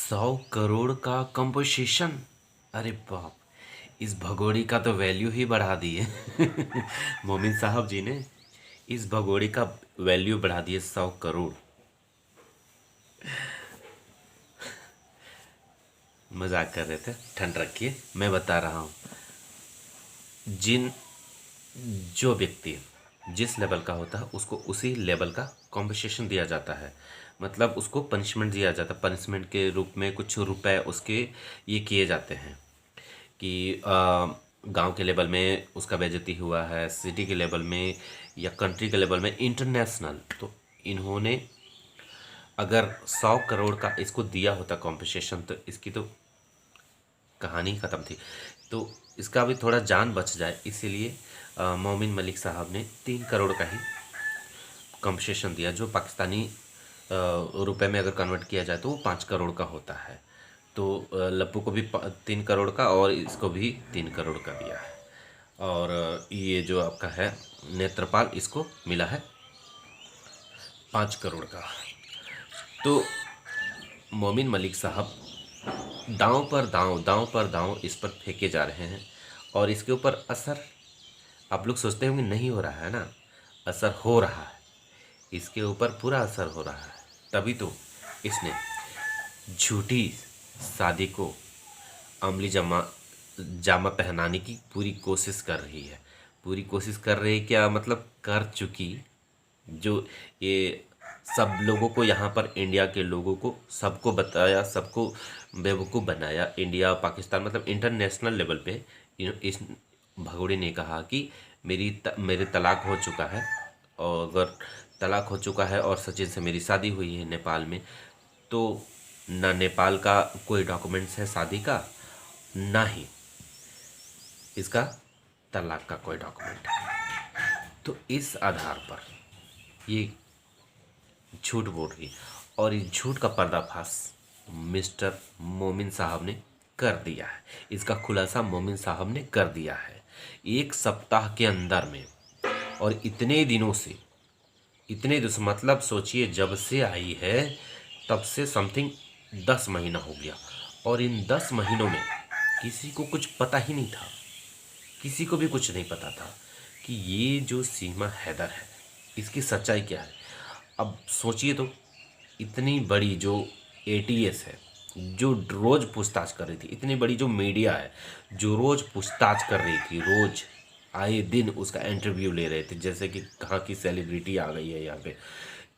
100 करोड़ का कंपोजिशन। अरे बाप, इस भगोड़ी का तो वैल्यू ही बढ़ा दिए। मोमिन साहब जी ने इस भगोड़ी का वैल्यू बढ़ा दिए 100 करोड़। मजाक कर रहे थे, ठंड रखिए, मैं बता रहा हूँ। जिन जो व्यक्ति जिस लेवल का होता है उसको उसी लेवल का कॉम्पनसेशन दिया जाता है। मतलब उसको पनिशमेंट दिया जाता है, पनिशमेंट के रूप में कुछ रुपए उसके ये किए जाते हैं कि गांव के लेवल में उसका बेइज्जती हुआ है, सिटी के लेवल में या कंट्री के लेवल में, इंटरनेशनल। तो इन्होंने अगर 100 करोड़ का इसको दिया होता कॉम्पनसेशन तो इसकी तो कहानी ही ख़त्म थी। तो इसका भी थोड़ा जान बच जाए इसीलिए मोमिन मलिक साहब ने 3 करोड़ का ही कॉम्पनसेशन दिया, जो पाकिस्तानी रुपए में अगर कन्वर्ट किया जाए तो वो 5 करोड़ का होता है। तो लप्पू को भी 3 करोड़ का और इसको भी 3 करोड़ का दिया है। और ये जो आपका है नेत्रपाल, इसको मिला है 5 करोड़ का। तो मोमिन मलिक साहब दांव पर दांव, दांव पर दांव इस पर फेंके जा रहे हैं और इसके ऊपर असर आप लोग सोचते होंगे नहीं हो रहा है ना, असर हो रहा है, इसके ऊपर पूरा असर हो रहा है। तभी तो इसने झूठी शादी को अमली जामा जामा पहनाने की पूरी कोशिश कर रही है। पूरी कोशिश कर रही है क्या, मतलब कर चुकी। जो ये सब लोगों को, यहाँ पर इंडिया के लोगों को सबको बताया, सबको बेवकूफ़ बनाया। इंडिया पाकिस्तान मतलब इंटरनेशनल लेवल पे इस भगोड़े ने कहा कि मेरे तलाक हो चुका है, और अगर तलाक हो चुका है और सचिन से मेरी शादी हुई है नेपाल में, तो ना नेपाल का कोई डॉक्यूमेंट्स है शादी का, ना ही इसका तलाक का कोई डॉक्यूमेंट है। तो इस आधार पर ये झूठ बोल रही, और इस झूठ का पर्दाफाश मिस्टर मोमिन साहब ने कर दिया है। इसका खुलासा मोमिन साहब ने कर दिया है 1 सप्ताह के अंदर में। और इतने दिनों से, मतलब सोचिए जब से आई है तब से समथिंग 10 महीना हो गया, और इन 10 महीनों में किसी को कुछ पता ही नहीं था, किसी को भी कुछ नहीं पता था कि ये जो सीमा हैदर है इसकी सच्चाई क्या है। अब सोचिए तो, इतनी बड़ी जो एटीएस है जो रोज पूछताछ कर रही थी, इतनी बड़ी जो मीडिया है जो रोज पूछताछ कर रही थी, रोज आए दिन उसका इंटरव्यू ले रहे थे, जैसे कि कहाँ की सेलिब्रिटी आ गई है यहाँ पे,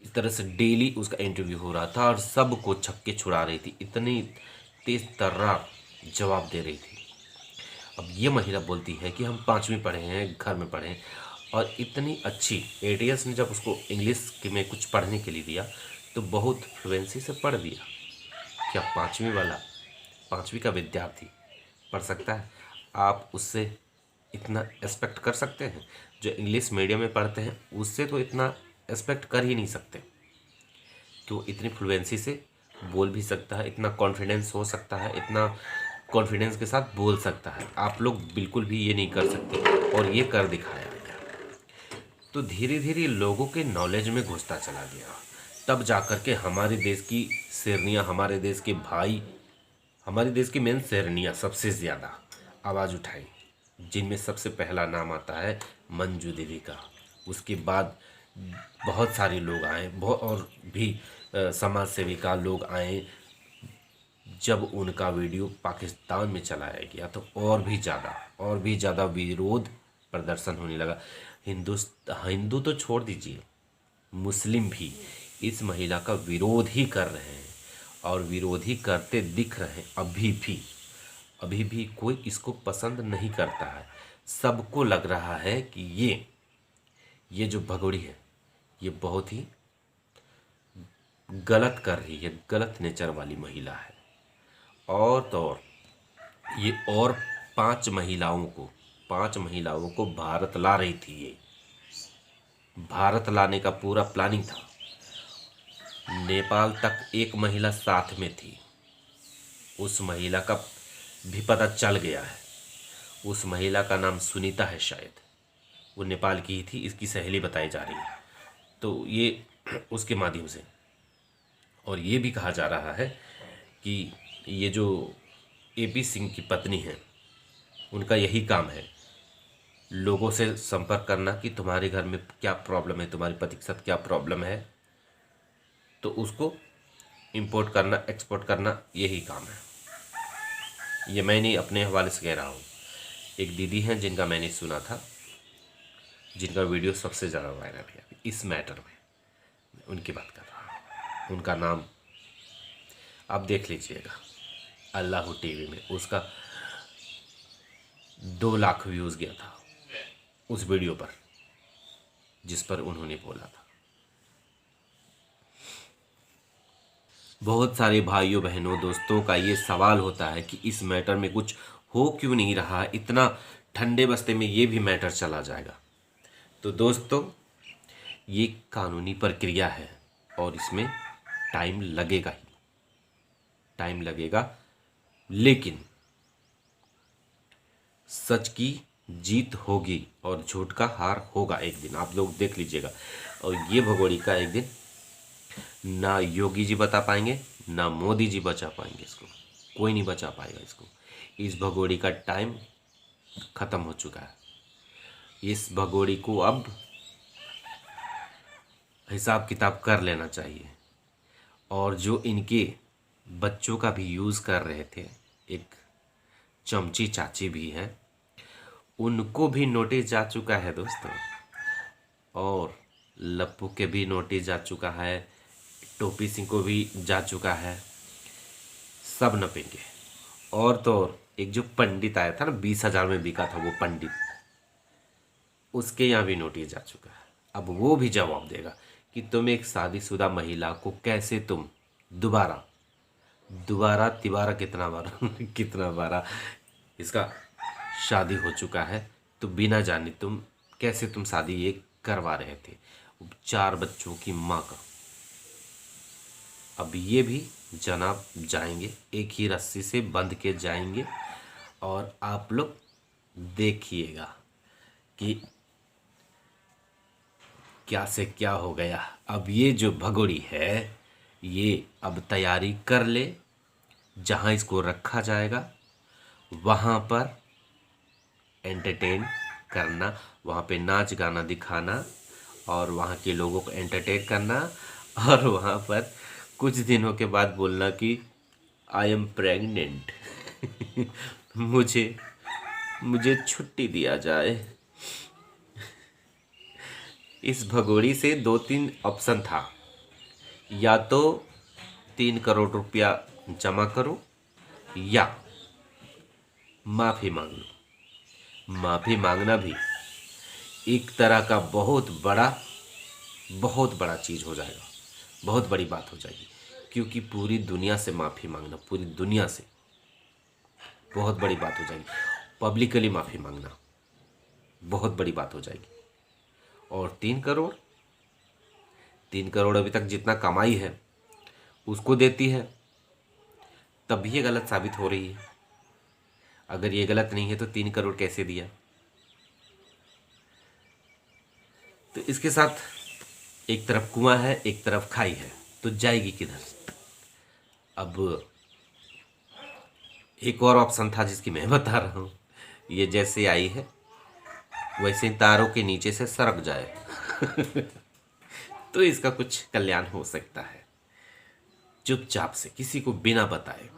इस तरह से डेली उसका इंटरव्यू हो रहा था और सबको छक्के छुड़ा रही थी, इतनी तेज तर्रार जवाब दे रही थी। अब ये महिला बोलती है कि हम 5वीं पढ़े हैं, घर में पढ़े हैं, और इतनी अच्छी एटीएस ने जब उसको इंग्लिश में कुछ पढ़ने के लिए दिया तो बहुत फ्लुएंसी से पढ़ दिया। क्या 5वीं वाला, 5वीं का विद्यार्थी पढ़ सकता है? आप उससे इतना एक्सपेक्ट कर सकते हैं? जो इंग्लिश मीडियम में पढ़ते हैं उससे तो इतना एक्सपेक्ट कर ही नहीं सकते कि वो इतनी फ्लुएंसी से बोल भी सकता है, इतना कॉन्फिडेंस हो सकता है, इतना कॉन्फिडेंस के साथ बोल सकता है। आप लोग बिल्कुल भी ये नहीं कर सकते, और ये कर दिखाया गया। तो धीरे धीरे लोगों के नॉलेज में घुसता चला गया। तब जाकर के हमारे देश की शेरनियाँ, हमारे देश के भाई, हमारे देश की मेन शेरनियाँ सबसे ज़्यादा आवाज़ उठाई, जिनमें सबसे पहला नाम आता है मंजू देवी का। उसके बाद बहुत सारे लोग आए, बहुत और भी समाज सेविका लोग आए। जब उनका वीडियो पाकिस्तान में चलाया गया तो और भी ज़्यादा विरोध प्रदर्शन होने लगा। हिंदू तो छोड़ दीजिए, मुस्लिम भी इस महिला का विरोध ही कर रहे हैं, और विरोध ही करते दिख रहे हैं। अभी भी कोई इसको पसंद नहीं करता है। सबको लग रहा है कि ये जो भगोड़ी है ये बहुत ही गलत कर रही है, गलत नेचर वाली महिला है। और तो और ये और 5 महिलाओं को भारत ला रही थी। ये भारत लाने का पूरा प्लानिंग था। नेपाल तक एक महिला साथ में थी, उस महिला का भी पता चल गया है। उस महिला का नाम सुनीता है शायद, वो नेपाल की ही थी, इसकी सहेली बताई जा रही है। तो ये उसके माध्यम से, और ये भी कहा जा रहा है कि ये जो एपी सिंह की पत्नी है, उनका यही काम है लोगों से संपर्क करना कि तुम्हारे घर में क्या प्रॉब्लम है, तुम्हारे पति के साथ क्या प्रॉब्लम है, तो उसको इंपोर्ट करना, एक्सपोर्ट करना, यही काम है। ये मैं नहीं अपने हवाले से कह रहा हूँ। एक दीदी हैं जिनका मैंने सुना था, जिनका वीडियो सबसे ज़्यादा वायरल है इस मैटर में, उनकी बात कर रहा हूँ। उनका नाम आप देख लीजिएगा, अल्लाह टीवी में उसका 2 लाख व्यूज़ गया था उस वीडियो पर, जिस पर उन्होंने बोला था। बहुत सारे भाइयों बहनों दोस्तों का ये सवाल होता है कि इस मैटर में कुछ हो क्यों नहीं रहा, इतना ठंडे बस्ते में ये भी मैटर चला जाएगा। तो दोस्तों, ये कानूनी प्रक्रिया है और इसमें टाइम लगेगा ही, टाइम लगेगा, लेकिन सच की जीत होगी और झूठ का हार होगा एक दिन, आप लोग देख लीजिएगा। और ये भगोड़ी का एक दिन ना योगी जी बता पाएंगे, ना मोदी जी बचा पाएंगे, इसको कोई नहीं बचा पाएगा इसको। इस भगोड़ी का टाइम खत्म हो चुका है। इस भगोड़ी को अब हिसाब किताब कर लेना चाहिए। और जो इनके बच्चों का भी यूज़ कर रहे थे, एक चमची चाची भी हैं, उनको भी नोटिस जा चुका है दोस्तों। और लप्पू के भी नोटिस जा चुका है, टोपी सिंह को भी जा चुका है, सब नपेंगे। और तो और एक जो पंडित आया था ना, 20,000 में बिका था वो पंडित, उसके यहाँ भी नोटिस जा चुका है। अब वो भी जवाब देगा कि तुम एक शादीशुदा महिला को कैसे तुम दोबारा तिबारा कितना बार कितना बारा इसका शादी हो चुका है, तो बिना जाने तुम कैसे तुम शादी ये करवा रहे थे 4 बच्चों की माँ का। अब ये भी जनाब जाएंगे, एक ही रस्सी से बंध के जाएंगे। और आप लोग देखिएगा कि क्या से क्या हो गया। अब ये जो भगोड़ी है, ये अब तैयारी कर ले, जहाँ इसको रखा जाएगा वहाँ पर एंटरटेन करना, वहाँ पे नाच गाना दिखाना और वहाँ के लोगों को एंटरटेन करना, और वहाँ पर कुछ दिनों के बाद बोलना कि आई एम प्रेग्नेंट मुझे छुट्टी दिया जाए। इस भगोड़ी से 2-3 ऑप्शन था, या तो 3 करोड़ रुपया जमा करो या माफ़ी मांग लो। माफ़ी मांगना भी एक तरह का बहुत बड़ा चीज़ हो जाएगा, बहुत बड़ी बात हो जाएगी, क्योंकि पूरी दुनिया से माफ़ी मांगना, पूरी दुनिया से बहुत बड़ी बात हो जाएगी। पब्लिकली माफ़ी मांगना बहुत बड़ी बात हो जाएगी। और 3 करोड़ अभी तक जितना कमाई है उसको देती है, तब भी ये गलत साबित हो रही है। अगर ये गलत नहीं है तो 3 करोड़ कैसे दिया? तो इसके साथ एक तरफ कुआं है, एक तरफ खाई है, तो जाएगी किधर? अब एक और ऑप्शन था जिसकी मैं बता रहा हूँ, ये जैसे आई है वैसे तारों के नीचे से सरक जाए तो इसका कुछ कल्याण हो सकता है, चुपचाप से किसी को बिना बताए।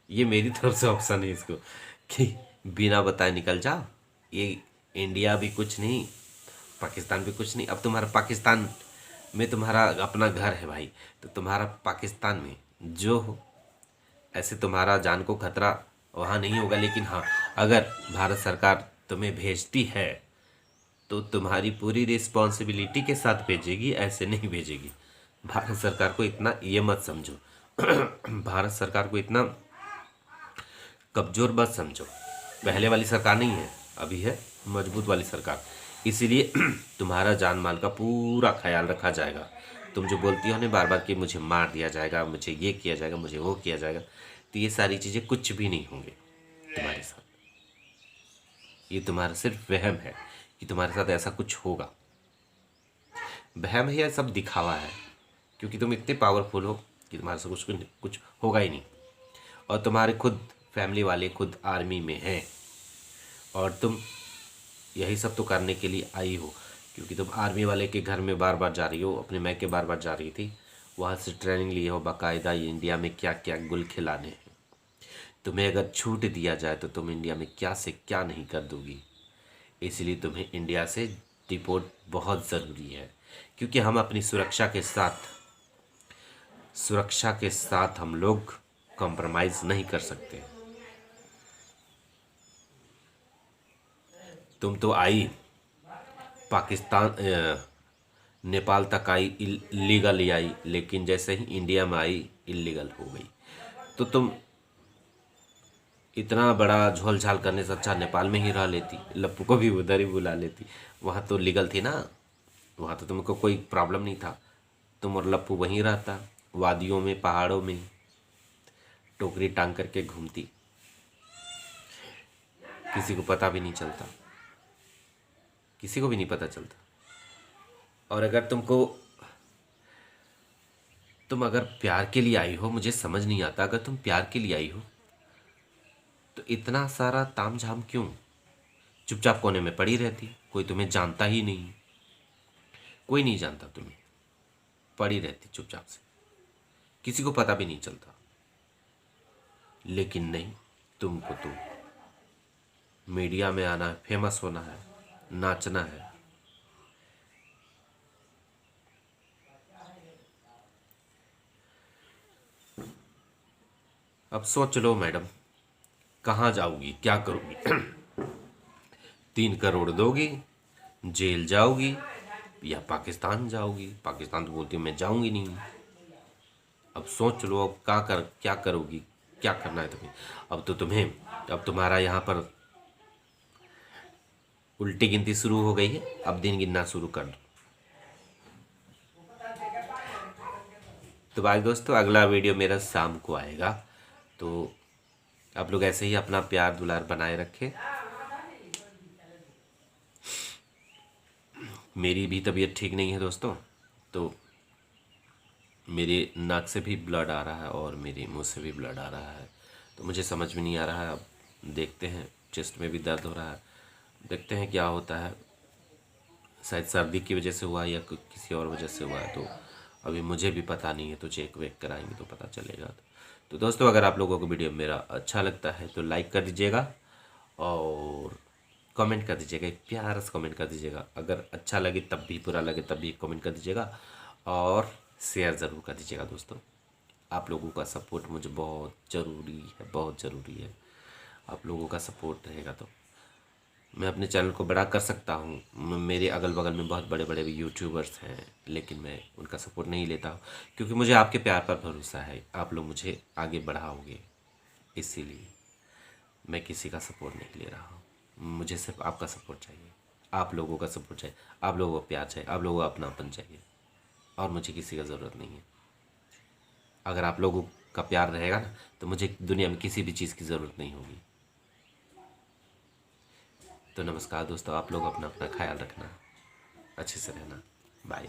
ये मेरी तरफ से ऑप्शन है इसको कि बिना बताए निकल जाओ। ये इंडिया भी कुछ नहीं, पाकिस्तान भी कुछ नहीं। अब तुम्हारा पाकिस्तान में तुम्हारा अपना घर है भाई, तो तुम्हारा पाकिस्तान में जो हो, ऐसे तुम्हारा जान को खतरा वहाँ नहीं होगा। लेकिन हाँ, अगर भारत सरकार तुम्हें भेजती है तो तुम्हारी पूरी रिस्पॉन्सिबिलिटी के साथ भेजेगी, ऐसे नहीं भेजेगी। भारत सरकार को इतना ये मत समझो भारत सरकार को इतना कमजोर मत समझो। पहले वाली सरकार नहीं है, अभी है मजबूत वाली सरकार। इसीलिए तुम्हारा जान माल का पूरा ख्याल रखा जाएगा। तुम जो बोलती हो ना बार बार कि मुझे मार दिया जाएगा, मुझे ये किया जाएगा, मुझे वो किया जाएगा, तो ये सारी चीज़ें कुछ भी नहीं होंगे तुम्हारे साथ। ये तुम्हारा सिर्फ वहम है कि तुम्हारे साथ ऐसा कुछ होगा। वहम है या सब दिखावा है, क्योंकि तुम इतने पावरफुल हो कि तुम्हारे से कुछ होगा ही नहीं। और तुम्हारे खुद फैमिली वाले खुद आर्मी में हैं और तुम यही सब तो करने के लिए आई हो, क्योंकि तुम आर्मी वाले के घर में बार बार जा रही हो, अपने मैके बार बार जा रही थी, वहाँ से ट्रेनिंग लिए हो बाकायदा इंडिया में क्या क्या गुल खिलाने हैं। तुम्हें अगर छूट दिया जाए तो तुम इंडिया में क्या से क्या नहीं कर दोगी। इसलिए तुम्हें इंडिया से डिपोर्ट बहुत ज़रूरी है, क्योंकि हम अपनी सुरक्षा के साथ हम लोग कॉम्प्रोमाइज़ नहीं कर सकते। तुम तो आई पाकिस्तान नेपाल तक आई, लीगल आई, लेकिन जैसे ही इंडिया में आई इलीगल हो गई। तो तुम इतना बड़ा झोल झाल करने से अच्छा नेपाल में ही रह लेती, लप्पू को भी उधर ही बुला लेती। वहाँ तो लीगल थी ना, वहाँ तो तुमको कोई प्रॉब्लम नहीं था। तुम और लप्पू वहीं रहता, वादियों में पहाड़ों में टोकरी टांग करके घूमती, किसी को पता भी नहीं चलता, किसी को भी नहीं पता चलता। और अगर तुम अगर प्यार के लिए आई हो, मुझे समझ नहीं आता, अगर तुम प्यार के लिए आई हो तो इतना सारा तामझाम क्यों? चुपचाप कोने में पड़ी रहती, कोई तुम्हें जानता ही नहीं, कोई नहीं जानता तुम्हें, पड़ी रहती चुपचाप से, किसी को पता भी नहीं चलता। लेकिन नहीं, तुमको तो मीडिया में आना है, फेमस होना है, नाचना है। अब सोच लो मैडम, कहाँ जाओगी, क्या करोगी? 3 करोड़ दोगी, जेल जाओगी, या पाकिस्तान जाओगी? पाकिस्तान तो बोलती हूँ मैं जाऊंगी नहीं। अब सोच लो, अब क्या करोगी, क्या करना है तुम्हें? अब तुम्हारा यहाँ पर उल्टी गिनती शुरू हो गई है, अब दिन गिनना शुरू कर दो। तो भाई दोस्तों, अगला वीडियो मेरा शाम को आएगा, तो आप लोग ऐसे ही अपना प्यार दुलार बनाए रखें। मेरी भी तबीयत ठीक नहीं है दोस्तों, तो मेरे नाक से भी ब्लड आ रहा है और मेरे मुंह से भी ब्लड आ रहा है, तो मुझे समझ में नहीं आ रहा है। अब देखते हैं, चेस्ट में भी दर्द हो रहा है, देखते हैं क्या होता है। शायद सर्दी की वजह से हुआ या किसी और वजह से हुआ है, तो अभी मुझे भी पता नहीं है, तो चेक वेक कराएंगे तो पता चलेगा। तो दोस्तों, अगर आप लोगों को वीडियो मेरा अच्छा लगता है तो लाइक कर दीजिएगा और कमेंट कर दीजिएगा, एक प्यारा सा कमेंट कर दीजिएगा। अगर अच्छा लगे तब भी, बुरा लगे तब भी कमेंट कर दीजिएगा और शेयर ज़रूर कर दीजिएगा। दोस्तों, आप लोगों का सपोर्ट मुझे बहुत ज़रूरी है, बहुत ज़रूरी है। आप लोगों का सपोर्ट रहेगा तो मैं अपने चैनल को बड़ा कर सकता हूँ। मेरे अगल बगल में बहुत बड़े बड़े भी यूट्यूबर्स हैं, लेकिन मैं उनका सपोर्ट नहीं लेता हूँ, क्योंकि मुझे आपके प्यार पर भरोसा है, आप लोग मुझे आगे बढ़ाओगे। इसीलिए मैं किसी का सपोर्ट नहीं ले रहा हूँ, मुझे सिर्फ आपका सपोर्ट चाहिए, आप लोगों का सपोर्ट चाहिए, आप लोगों का प्यार चाहिए, आप लोगों का अपनापन चाहिए, और मुझे किसी का ज़रूरत नहीं है। अगर आप लोगों का प्यार रहेगा ना, तो मुझे दुनिया में किसी भी चीज़ की ज़रूरत नहीं होगी। तो नमस्कार दोस्तों, आप लोग अपना अपना ख्याल रखना, अच्छे से रहना, बाय।